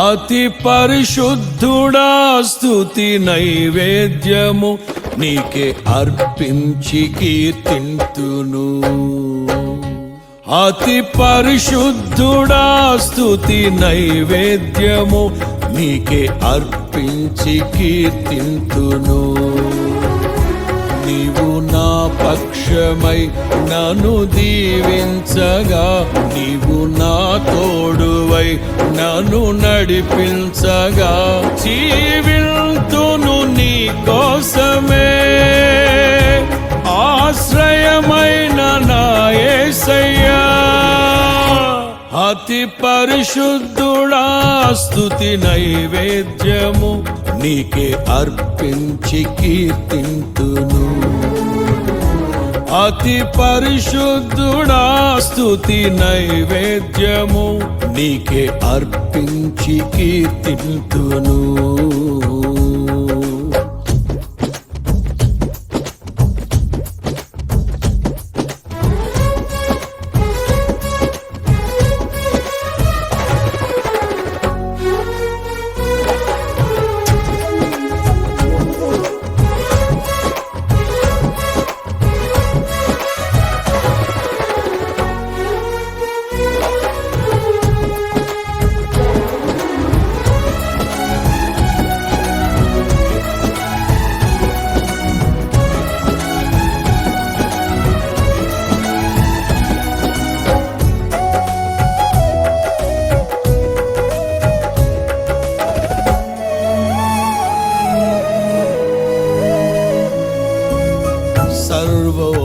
అతి పరిశుద్ధుడా స్తుతి నైవేద్యము నీకే అర్పించి కీర్తింతును. అతి పరిశుద్ధుడా స్తుతి నైవేద్యము నీకే అర్పించి కీర్తింతును. నీవు నా పక్షమై నన్ను దీవించగా, నీవు నా తోడువై నన్ను నడిపించగా, జీవింతును నీ కోసమే ఆశ్రయమైన నా యేసయ్యా. అతి పరిశుద్ధుడా స్తుతి నైవేద్యము నీకే అర్పించి కీర్తింతును. అతి పరిశుద్ధుడా స్తుతి నైవేద్యము నీకే అర్పించి కీర్తింతును.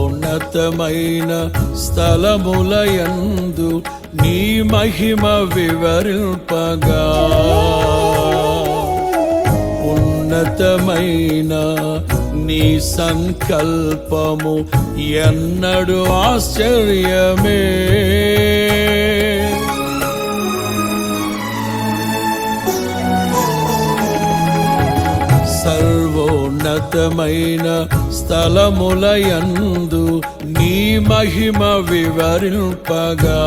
సర్వోన్నతమైన స్థలములయందు నీ మహిమ వివరింపగా, ఉన్నతమైన నీ సంకల్పము ఎన్నడు ఆశ్చర్యమే. సర్వోన్నతమైన స్థలములయందు నీ మహిమ వివరింపగా,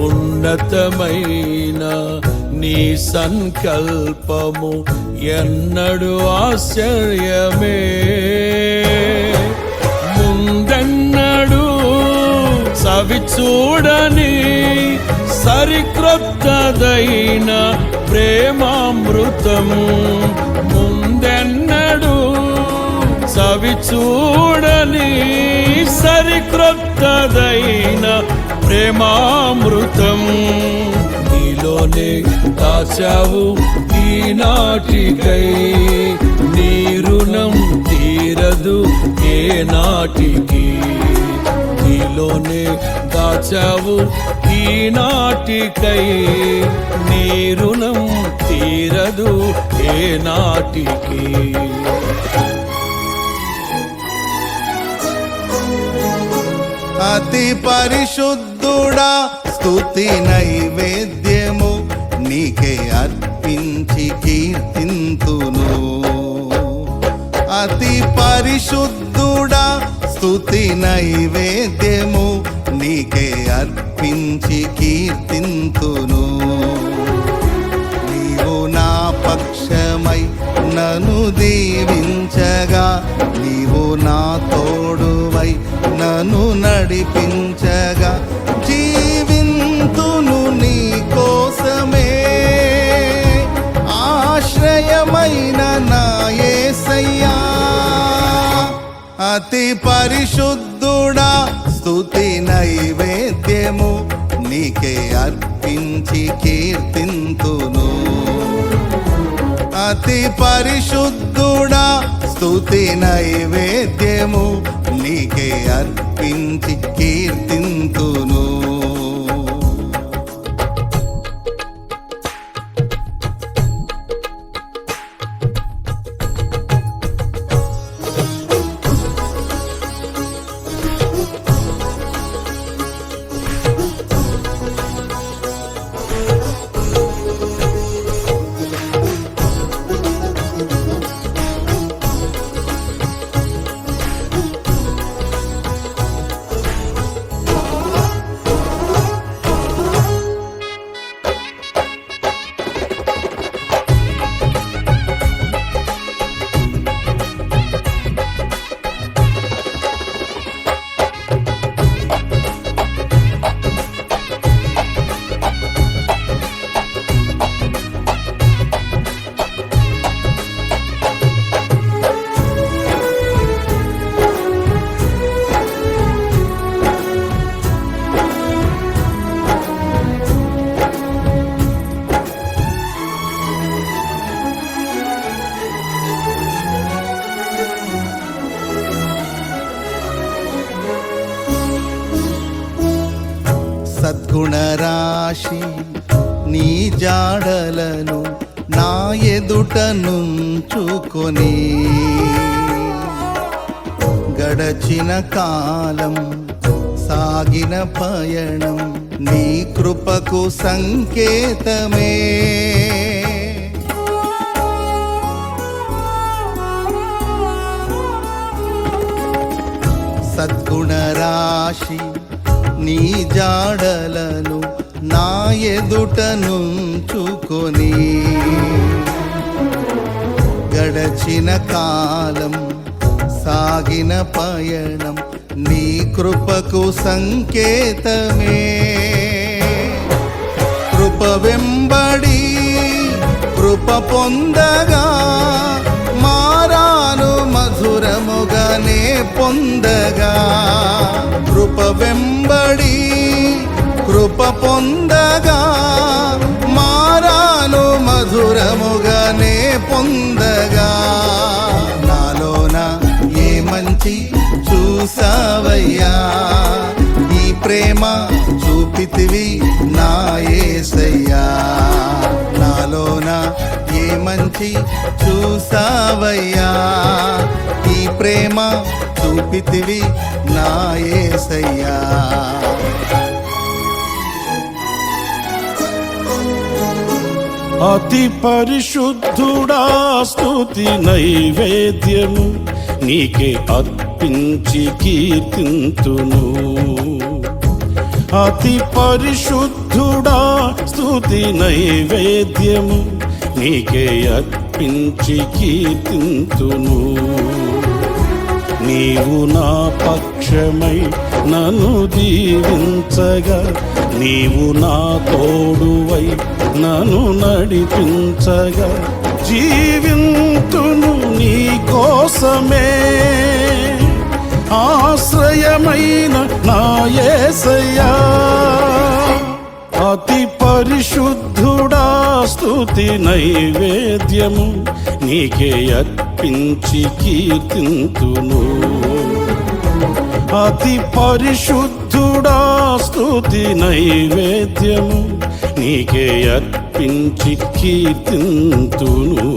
ఉన్నతమైన నీ సంకల్పము ఎన్నడు ఆశ్చర్యమే. ముందెన్నడు సవి చూడని సరిక్రొత్తదైన ప్రేమామృతము, ముందెన్నడు సవి చూడని సరిక్రొత్తదైన ప్రేమామృతము నీలోనే దాచావు ఈనాటికై. నీ రుణం తీరదు ఏ నాటికి, నీలోనే దాచావు ఈనాటికై. నీ రుణం తీరదు ఏ నాటికి. అతి పరిశుద్ధుడా స్తుతి నైవేద్యము నీకే అర్పించి కీర్తింతును. అతి పరిశుద్ధుడా స్తుతి నైవేద్యము నీకే అర్పించి కీర్తింతును. నీవు నా పక్షమై నన్ను దీవించగా, నీవు నా తోడువై నన్ను నడిపించగా, జీవింతును నీ కోసమే ఆశ్రయమైన నా యేసయ్యా. అతి పరిశుద్ధుడా స్తుతి నైవేద్యము నీకే అర్పించి కీర్తింతును. అతి పరిశుద్ధుడా స్తుతి నైవేద్యము నీకే అర్పించి కీర్తింతును. సద్గుణ రాశి నీ జాడలను నా ఎదుట నుంచుకొని గడచిన కాలం సాగిన పయనం నీ కృపకు సంకేతమే. సద్గుణ రాశి నీ జాడలను నా ఎదుట నుంచుకొని గడచిన కాలం సాగిన పయనం నీ కృపకు సంకేతమే. కృప వెంబడి కృప పొందగా మారాను మధురముగానే పొందగా. కృప వెంబడి కృప పొందగా మారాను మధురముగానే పొందగా. నాలోన ఏ మంచి చూసావయ్యా, ఈ ప్రేమ చూపితివి నా యేసయ్యా. నాలోన ఏ మంచి చూసావయ్యా, ఈ ప్రేమ చూపితివి నా యేసయ్యా. అతి పరిశుద్ధుడా స్తుతి నైవేద్యము నీకే అర్పించి కీర్తింతును. అతి పరిశుద్ధుడా స్తుతి నైవేద్యము నీకే అర్పించి కీర్తింతును. నీవు నా పక్షమై నన్ను దీవించగా, నీవు నా తోడువై నన్ను నడిపించగా, జీవింతును నీ కోసమే. ఆశ్రయమైన నా యేసయ్యా, అతి పరిశుద్ధుడా స్తుతి నైవేద్యము నీకే అర్పించి కీర్తింతును. అతి పరిశుద్ధుడా స్తుతి నైవేద్యము నీకే అర్పించి కీర్తింతును.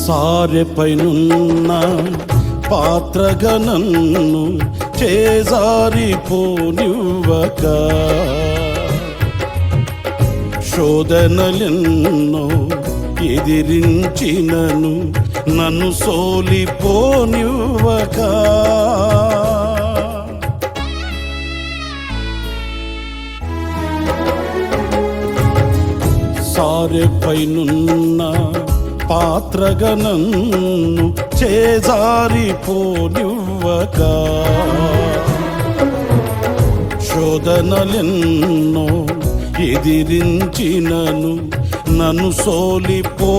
సారెపైనున్న పాత్రగా నన్ను చేజారిపోనివ్వక, శోధనలెన్నో ఎదిరించినను నన్ను సోలిపోనివ్వక. సారెపైనున్న పాత్రగా నన్ను చేజారిపోనివ్వక, శోధనలెన్నో ఎదిరించినను నన్ను సోలిపోనివ్వక.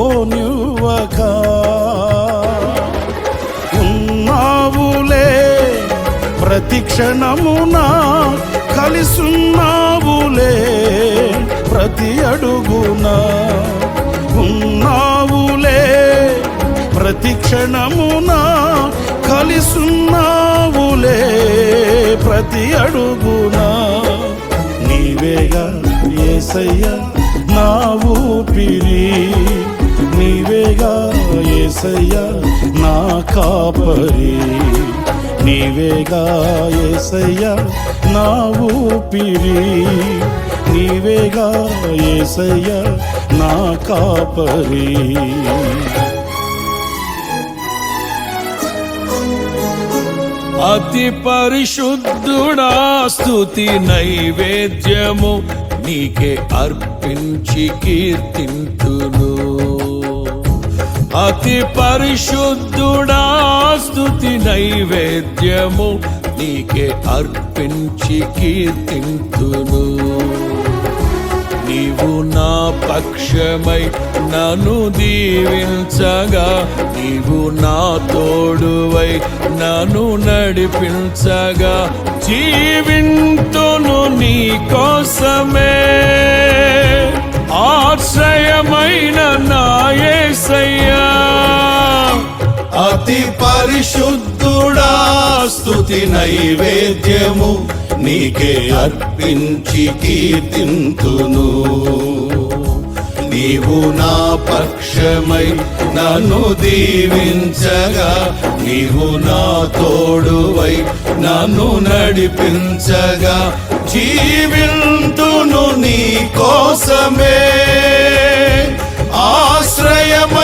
ఉన్నావులే ప్రతి క్షణమునా, కలిసున్నావులే ప్రతి అడుగునా. ఉన్నావులే ప్రతి క్షణమునా, కలిసున్నావులే ప్రతి అడుగునా. నీవేగా యేసయ్యా నా ఊపిరి, నీవేగా యేసయ్యా నా కాపరి. నీవేగా యేసయ్యా నా ఊపిరి, నీవేగా యేసయ్యా నా కాపరి. అతి పరిశుద్ధుడా స్తుతి నైవేద్యము నీకే అర్పించి కీర్తింతును. అతి పరిశుద్ధుడా స్తుతి నైవేద్యము నీకే అర్పించి కీర్తింతును. నీవు నా పక్షమై నన్ను దీవించగా, నీవు నా తోడువై నన్ను నడిపించగా, జీవింతును నీ కోసమే ఆశ్రయమైన నా యేసయ్యా. అతి పరిశుద్ధుడా స్తుతి నైవేద్యము నీకే అర్పించి కీర్తింతును. నీవు నా పక్షమై నన్ను దీవించగా, నీవు నా తోడువై నన్ను నడిపించగా, జీవింతును నీ కోసమే ఆశ్రయమ